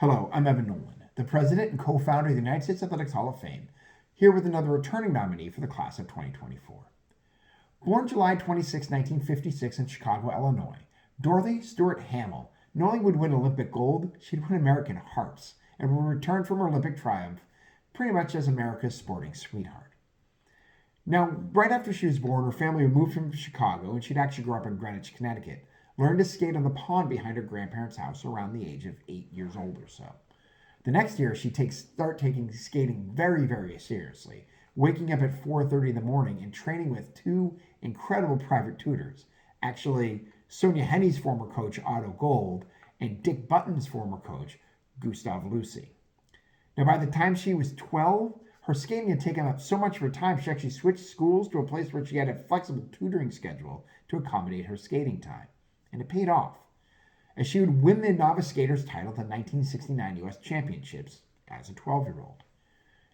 Hello, I'm Evan Nolan, the president and co-founder of the United States Athletics Hall of Fame, here with another returning nominee for the class of 2024. Born July 26, 1956 in Chicago, Illinois, Dorothy Stewart Hamill not only would win Olympic gold, she'd win American hearts and would return from her Olympic triumph pretty much as America's sporting sweetheart. Now, right after she was born, her family would move from Chicago, and she'd actually grow up in Greenwich, Connecticut, learned to skate on the pond behind her grandparents' house around the age of 8 years old or so. The next year, she start taking skating very, very seriously, waking up at 4:30 in the morning and training with two incredible private tutors. Actually, Sonia Henny's former coach, Otto Gold, and Dick Button's former coach, Gustav Lucy. Now, by the time she was 12, her skating had taken up so much of her time, she actually switched schools to a place where she had a flexible tutoring schedule to accommodate her skating time. And it paid off, as she would win the novice skaters title at the 1969 U.S. Championships as a 12-year-old.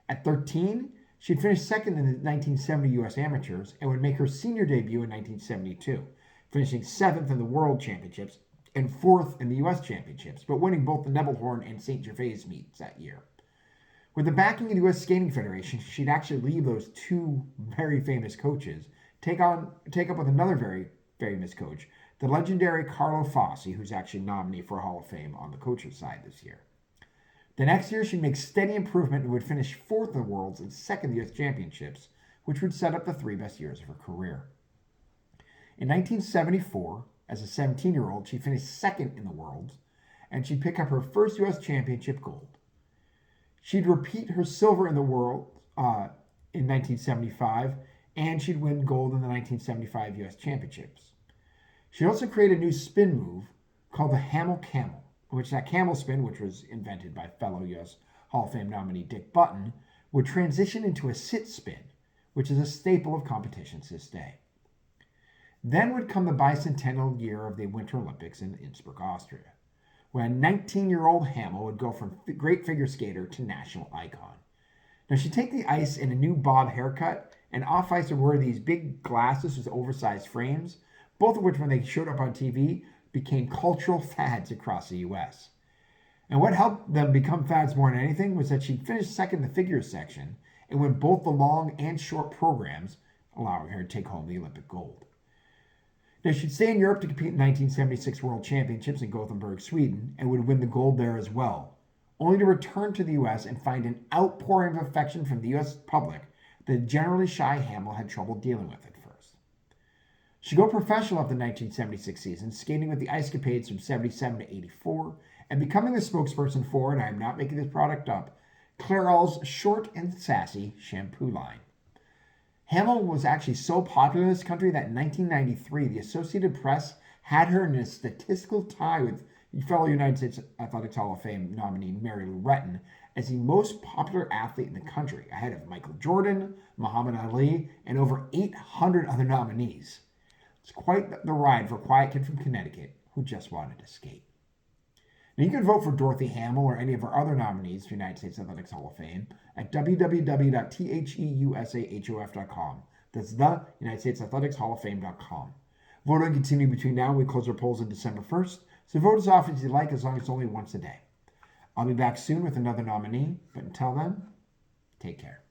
At 13, she'd finished second in the 1970 U.S. Amateurs and would make her senior debut in 1972, finishing seventh in the World Championships and fourth in the U.S. Championships, but winning both the Nebelhorn and St. Gervais meets that year. With the backing of the U.S. Skating Federation, she'd actually leave those two very famous coaches, take up with another very famous coach, the legendary Carlo Fossi, who's actually nominee for Hall of Fame on the coach's side this year. The next year, she'd make steady improvement and would finish fourth in the Worlds and second in the U.S. Championships, which would set up the three best years of her career. In 1974, as a 17-year-old, she finished second in the Worlds, and she'd pick up her first U.S. Championship gold. She'd repeat her silver in the World in 1975, and she'd win gold in the 1975 U.S. Championships. She also created a new spin move called the Hamill Camel, in which that camel spin, which was invented by fellow U.S. Hall of Fame nominee Dick Button, would transition into a sit spin, which is a staple of competitions this day. Then would come the bicentennial year of the Winter Olympics in Innsbruck, Austria, where a 19-year-old Hamill would go from great figure skater to national icon. Now, she'd take the ice in a new bob haircut, and off ice would wear these big glasses with oversized frames, both of which, when they showed up on TV, became cultural fads across the U.S. And what helped them become fads more than anything was that she'd finished second in the figures section and win both the long and short programs, allowing her to take home the Olympic gold. Now, she'd stay in Europe to compete in 1976 World Championships in Gothenburg, Sweden, and would win the gold there as well, only to return to the U.S. and find an outpouring of affection from the U.S. public that the generally shy Hamill had trouble dealing with at first. She'd go professional after the 1976 season, skating with the Ice Capades from 77 to 84, and becoming the spokesperson for, and I am not making this product up, Clairol's short and sassy shampoo line. Hamill was actually so popular in this country that in 1993, the Associated Press had her in a statistical tie with fellow United States Athletics Hall of Fame nominee Mary Lou Retton as the most popular athlete in the country, ahead of Michael Jordan, Muhammad Ali, and over 800 other nominees. It's quite the ride for a quiet kid from Connecticut who just wanted to skate. Now, you can vote for Dorothy Hamill or any of our other nominees for the United States Athletics Hall of Fame at www.theusahof.com. That's the United States Athletics Hall of Fame.com. Voting continue between now and we close our polls on December 1st, so vote as often as you like, as long as it's only once a day. I'll be back soon with another nominee, but until then, take care.